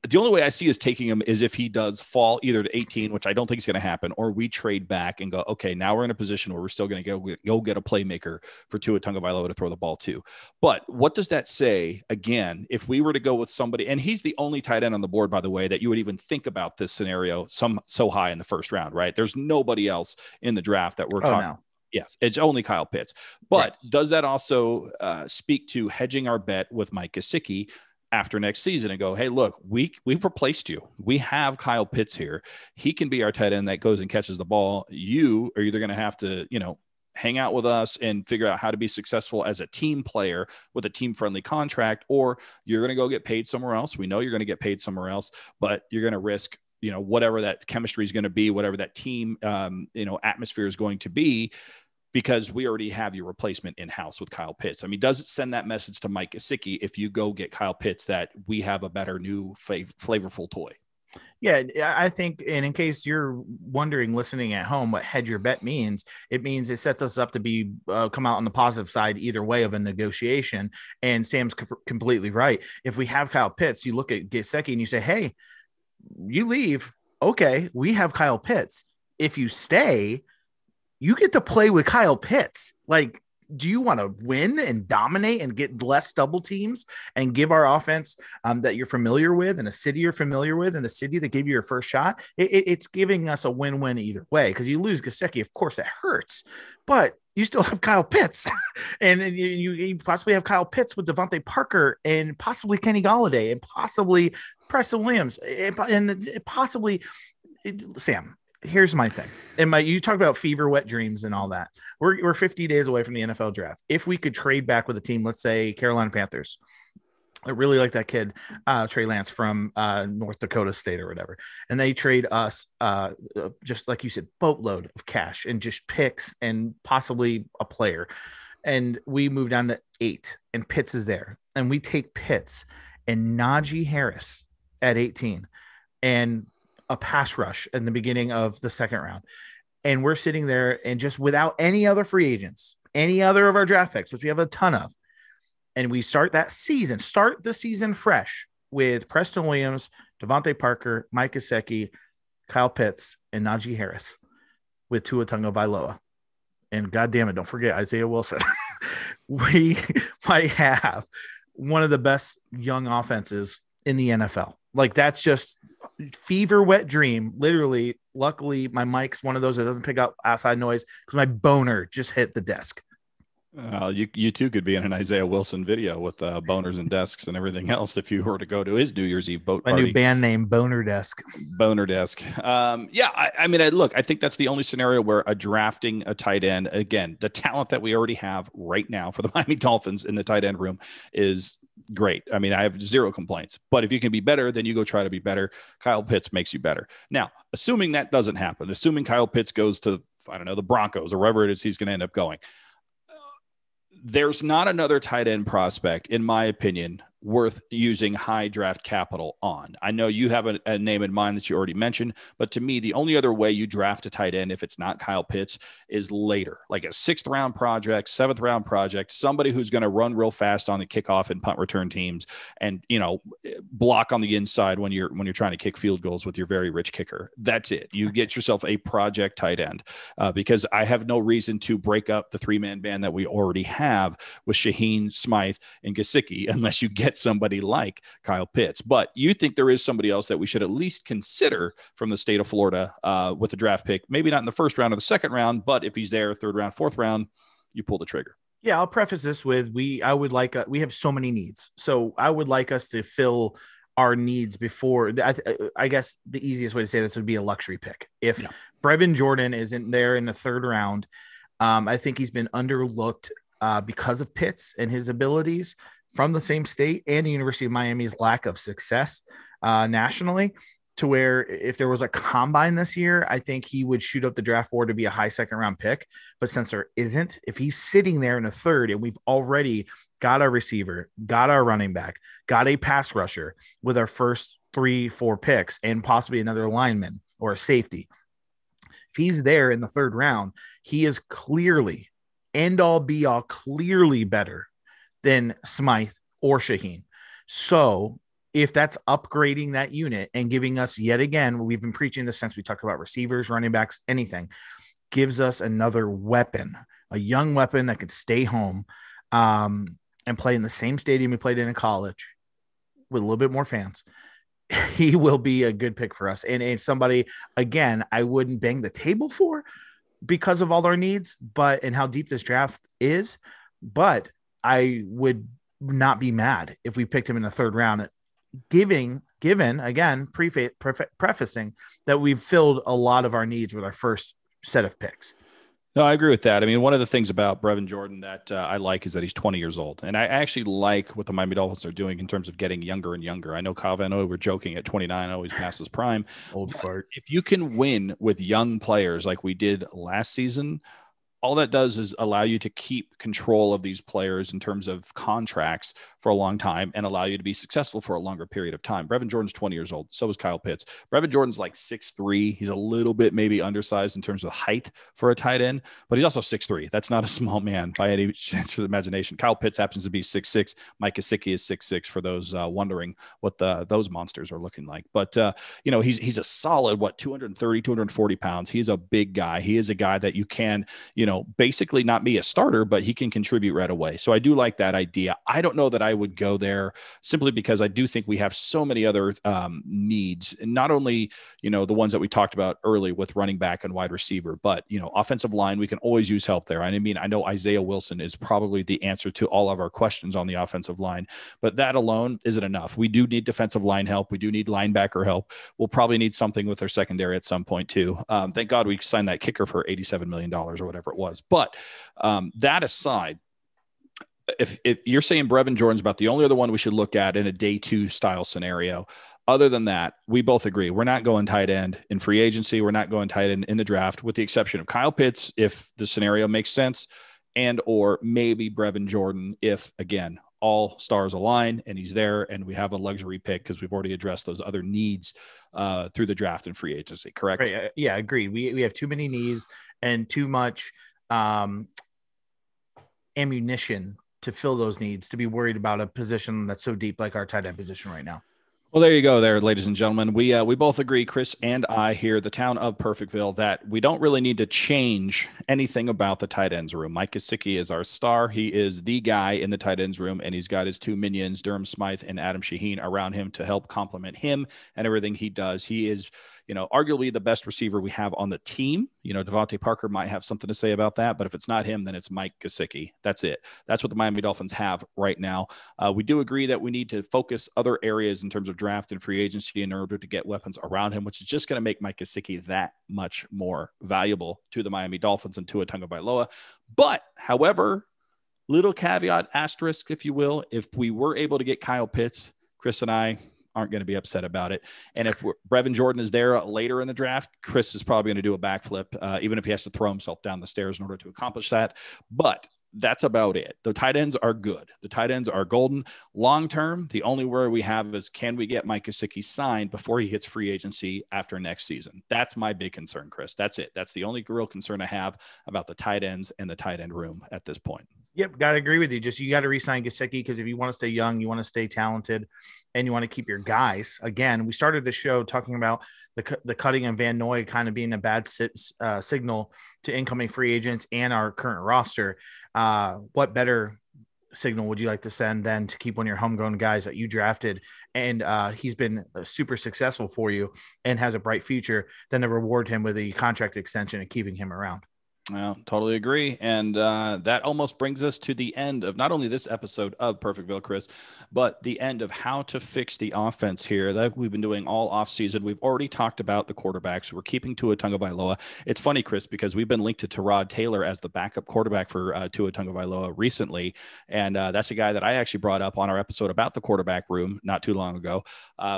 the only way I see is taking him is if he does fall either to 18, which I don't think is going to happen, or we trade back and go, okay, now we're in a position where we're still going to go get a playmaker for Tua Tagovailoa to throw the ball to. But what does that say, again, if we were to go with somebody, and he's the only tight end on the board, by the way, that you would even think about this scenario so high in the first round, right? There's nobody else in the draft that we're talking about. Yes, it's only Kyle Pitts. But does that also speak to hedging our bet with Mike Gesicki after next season and go, hey, look, we've replaced you. We have Kyle Pitts here. He can be our tight end that goes and catches the ball. You are either going to have to, hang out with us and figure out how to be successful as a team player with a team-friendly contract, or you're going to go get paid somewhere else. We know you're going to get paid somewhere else, but you're going to risk, whatever that chemistry is going to be, whatever that team, atmosphere is going to be. because we already have your replacement in-house with Kyle Pitts. I mean, does it send that message to Mike Gesicki if you go get Kyle Pitts that we have a better new flavorful toy? Yeah, I think, and in case you're wondering, listening at home, what hedge your bet means, it means it sets us up to be come out on the positive side either way of a negotiation. And Sam's completely right. If we have Kyle Pitts, you look at Gesicki and you say, hey, you leave. Okay, we have Kyle Pitts. If you stay, you get to play with Kyle Pitts. Like, do you want to win and dominate and get less double teams and give our offense that you're familiar with and a city you're familiar with and the city that gave you your first shot? It's giving us a win-win either way, because you lose Gesicki, of course that hurts, but you still have Kyle Pitts and you possibly have Kyle Pitts with Devontae Parker and possibly Kenny Golladay and possibly Preston Williams and possibly Sam. Here's my thing. And you talk about fever, wet dreams and all that. We're 50 days away from the NFL draft. If we could trade back with a team, let's say Carolina Panthers, I really like that kid, Trey Lance from North Dakota State or whatever. And they trade us, just like you said, boatload of cash and just picks and possibly a player. And we move down to 8 and Pitts is there. And we take Pitts and Najee Harris at 18 and a pass rush in the beginning of the second round. And we're sitting there and just without any other free agents, any other of our draft picks, which we have a ton of. And we start the season fresh with Preston Williams, Devontae Parker, Mike Gesicki, Kyle Pitts, and Najee Harris with Tua Tagovailoa. And God damn it, don't forget Isaiah Wilson. We might have one of the best young offenses in the NFL. Like, that's just fever, wet dream. Literally, luckily, my mic's one of those that doesn't pick up outside noise because my boner just hit the desk. You too could be in an Isaiah Wilson video with boners and desks and everything else if you were to go to his New Year's Eve boat party. My new band name, Boner Desk. Boner Desk. I mean, look, I think that's the only scenario where drafting a tight end, again, the talent that we already have right now for the Miami Dolphins in the tight end room is great. I mean, I have zero complaints. But if you can be better, then you go try to be better. Kyle Pitts makes you better. Now, assuming that doesn't happen, assuming Kyle Pitts goes to, I don't know, the Broncos or wherever it is he's going to end up going, there's not another tight end prospect, in my opinion, worth using high draft capital on. I know you have a name in mind that you already mentioned, but to me, the only other way you draft a tight end, if it's not Kyle Pitts, is later, like a 6th round project, 7th round project, somebody who's going to run real fast on the kickoff and punt return teams and, you know, block on the inside when you're trying to kick field goals with your very rich kicker. That's it. You get yourself a project tight end because I have no reason to break up the 3-man band that we already have with Shaheen, Smythe, and Gesicki unless you get somebody like Kyle Pitts. But you think there is somebody else that we should at least consider from the state of Florida with a draft pick, maybe not in the 1st round or the 2nd round, but if he's there, 3rd round, 4th round, you pull the trigger. Yeah, I'll preface this with we have so many needs. So I would like us to fill our needs before. I guess the easiest way to say this would be a luxury pick. If Brevin Jordan isn't there in the 3rd round, I think he's been underlooked because of Pitts and his abilities from the same state and the University of Miami's lack of success nationally, to where if there was a combine this year, I think he would shoot up the draft board to be a high 2nd round pick. But since there isn't, if he's sitting there in the 3rd and we've already got a receiver, got our running back, got a pass rusher with our first 3-4 picks and possibly another lineman or a safety, if he's there in the 3rd round, he is clearly end all be all clearly better than Smythe or Shaheen. So if that's upgrading that unit and giving us, yet again, we've been preaching this since we talked about receivers, running backs, anything, gives us another weapon, a young weapon that could stay home and play in the same stadium he played in college with a little bit more fans. He will be a good pick for us. And somebody, again, I wouldn't bang the table for because of all our needs, and how deep this draft is, but I would not be mad if we picked him in the 3rd round, given again, prefacing that we've filled a lot of our needs with our first set of picks. No, I agree with that. I mean, one of the things about Brevin Jordan that I like is that he's 20 years old. And I actually like what the Miami Dolphins are doing in terms of getting younger and younger. I know Kyle Van Noy, we're joking at 29, always past his prime. Old fart. If you can win with young players like we did last season, all that does is allow you to keep control of these players in terms of contracts for a long time and allow you to be successful for a longer period of time. Brevin Jordan's 20 years old. So is Kyle Pitts. Brevin Jordan's like 6'3". He's a little bit maybe undersized in terms of height for a tight end, but he's also 6'3". That's not a small man by any chance of the imagination. Kyle Pitts happens to be 6'6". Mike Gesicki is 6'6", for those wondering what those monsters are looking like. But, he's a solid, 230, 240 pounds. He's a big guy. He is a guy that you can, basically not be a starter, but he can contribute right away. So I do like that idea. I don't know that I would go there simply because I do think we have so many other needs, and not only, the ones that we talked about early with running back and wide receiver, but, offensive line, we can always use help there. I mean, I know Isaiah Wilson is probably the answer to all of our questions on the offensive line, but that alone isn't enough. We do need defensive line help. We do need linebacker help. We'll probably need something with our secondary at some point too. Thank God we signed that kicker for $87 million or whatever it was. But that aside, if you're saying Brevin Jordan's about the only other one we should look at in a day two style scenario, other than that, we both agree we're not going tight end in free agency. We're not going tight end in the draft, with the exception of Kyle Pitts, if the scenario makes sense, and or maybe Brevin Jordan if, again, all stars align and he's there and we have a luxury pick because we've already addressed those other needs through the draft and free agency. Correct? Right. Yeah, agreed. We have too many needs and too much ammunition to fill those needs to be worried about a position that's so deep like our tight end position right now. Well, there you go there, ladies and gentlemen. We both agree, Chris and I here, the town of Perfectville, that we don't really need to change anything about the tight ends room. Mike Gesicki is our star. He is the guy in the tight ends room, and he's got his two minions, Durham, Smythe, and Adam Shaheen, around him to help complement him and everything he does. He is, arguably the best receiver we have on the team. Devontae Parker might have something to say about that, but if it's not him, then it's Mike Gesicki. That's it. That's what the Miami Dolphins have right now. We do agree that we need to focus other areas in terms of draft and free agency in order to get weapons around him, which is just going to make Mike Gesicki that much more valuable to the Miami Dolphins and Tua Tagovailoa. But, however, little caveat, asterisk, if you will, if we were able to get Kyle Pitts, Chris and I aren't going to be upset about it. And if Brevin Jordan is there later in the draft, Chris is probably going to do a backflip, even if he has to throw himself down the stairs in order to accomplish that. But that's about it. The tight ends are good. The tight ends are golden. Long term, the only worry we have is, can we get Mike Gesicki signed before he hits free agency after next season? That's my big concern, Chris. That's it. That's the only real concern I have about the tight ends and the tight end room at this point. Yep, got to agree with you. You got to re-sign Gesicki because if you want to stay young, you want to stay talented, and you want to keep your guys. Again, we started the show talking about the cutting of Van Noy kind of being a bad signal to incoming free agents and our current roster. What better signal would you like to send than to keep one of your homegrown guys that you drafted and he's been super successful for you and has a bright future than to reward him with a contract extension and keeping him around? Well, totally agree. And that almost brings us to the end of not only this episode of Perfectville, Chris, but the end of how to fix the offense here that we've been doing all offseason. We've already talked about the quarterbacks. We're keeping Tua Tagovailoa. It's funny, Chris, because we've been linked to Tyrod Taylor as the backup quarterback for Tua Tagovailoa recently. And that's a guy that I actually brought up on our episode about the quarterback room not too long ago.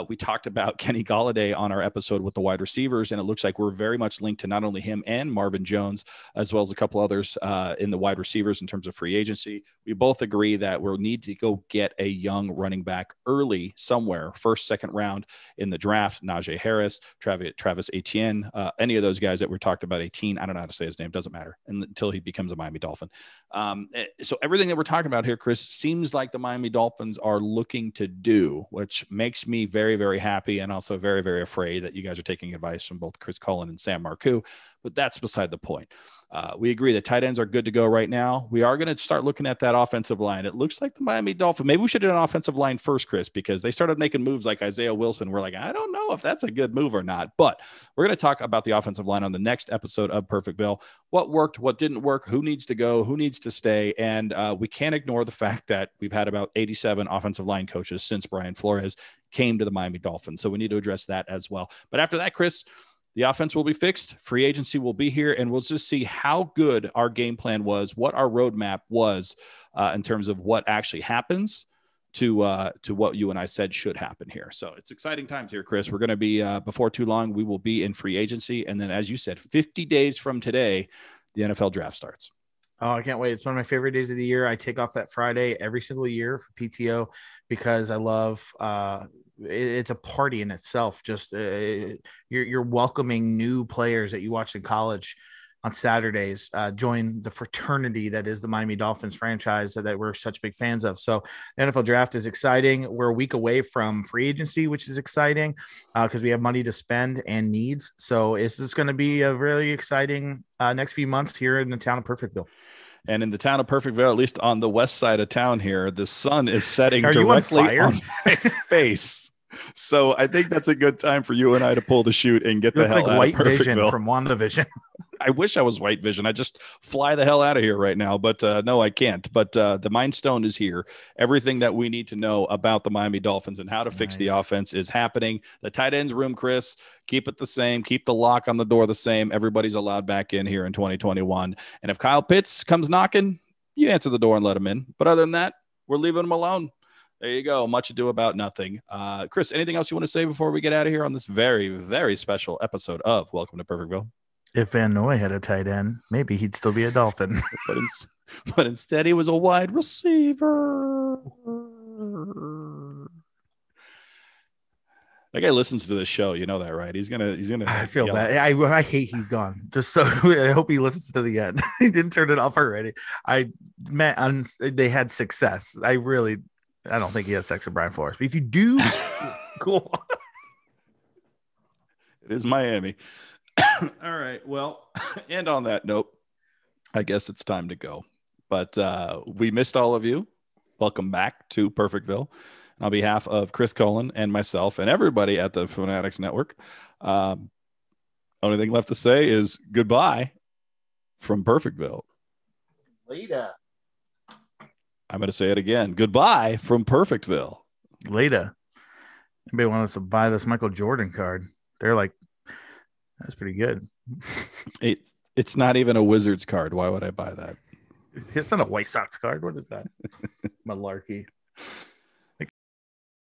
We talked about Kenny Golladay on our episode with the wide receivers, and it looks like we're very much linked to not only him and Marvin Jones, as well as a couple others in the wide receivers in terms of free agency. We both agree that we'll need to go get a young running back early somewhere, first, second round in the draft. Najee Harris, Travis Etienne, any of those guys that we talked about, 18, I don't know how to say his name, doesn't matter, until he becomes a Miami Dolphin. So everything that we're talking about here, Chris, seems like the Miami Dolphins are looking to do, which makes me very, very happy and also very, very afraid that you guys are taking advice from both Chris Cullen and Sam Marcoux, but that's beside the point. We agree that tight ends are good to go right now. We are going to start looking at that offensive line. It looks like the Miami Dolphins, maybe we should do an offensive line first, Chris, because they started making moves like Isaiah Wilson. We're like, I don't know if that's a good move or not, but we're going to talk about the offensive line on the next episode of Perfectville. What worked, what didn't work, who needs to go, who needs to stay. And we can't ignore the fact that we've had about 87 offensive line coaches since Brian Flores came to the Miami Dolphins. So we need to address that as well. But after that, Chris, the offense will be fixed. Free agency will be here, and we'll just see how good our game plan was, what our roadmap was in terms of what actually happens to what you and I said should happen here. So it's exciting times here, Chris. We're going to be, before too long, we will be in free agency. And then, as you said, 50 days from today, the NFL draft starts. Oh, I can't wait. It's one of my favorite days of the year. I take off that Friday every single year for PTO because I love it's a party in itself. Just you're welcoming new players that you watched in college on Saturdays, join the fraternity that is the Miami Dolphins franchise that we're such big fans of. So the NFL draft is exciting. We're a week away from free agency, which is exciting because we have money to spend and needs. So this is going to be a really exciting next few months here in the town of Perfectville. And in the town of Perfectville, at least on the west side of town here, the sun is setting Are directly you on my face. So I think that's a good time for you and I to pull the chute and get the hell like out White of Perfectville. Vision from WandaVision. I wish I was White Vision. I just fly the hell out of here right now, but no, I can't. But the Mind Stone is here. Everything that we need to know about the Miami Dolphins and how to fix the offense is happening. The tight ends room, Chris, keep it the same. Keep the lock on the door the same. Everybody's allowed back in here in 2021. And if Kyle Pitts comes knocking, you answer the door and let him in. But other than that, we're leaving him alone. There you go. Much ado about nothing. Chris, anything else you want to say before we get out of here on this very, very special episode of Welcome to Perfectville? If Van Noy had a tight end, maybe he'd still be a Dolphin. but instead, he was a wide receiver. That guy listens to this show. You know that, right? He's gonna. I feel bad. I hate he's gone. Just so I hope he listens to the end. He didn't turn it off already. They had success. I don't think he has sex with Brian Flores. But if you do, cool. It is Miami. All right. Well, and on that note, I guess it's time to go. But we missed all of you. Welcome back to Perfectville. On behalf of Chris Cullen and myself and everybody at the Fanatics Network, only thing left to say is goodbye from Perfectville. Later. I'm going to say it again. Goodbye from Perfectville. Later. Anybody want us to buy this Michael Jordan card? They're like, that's pretty good. It's not even a Wizards card. Why would I buy that? It's not a White Sox card. What is that? Malarkey.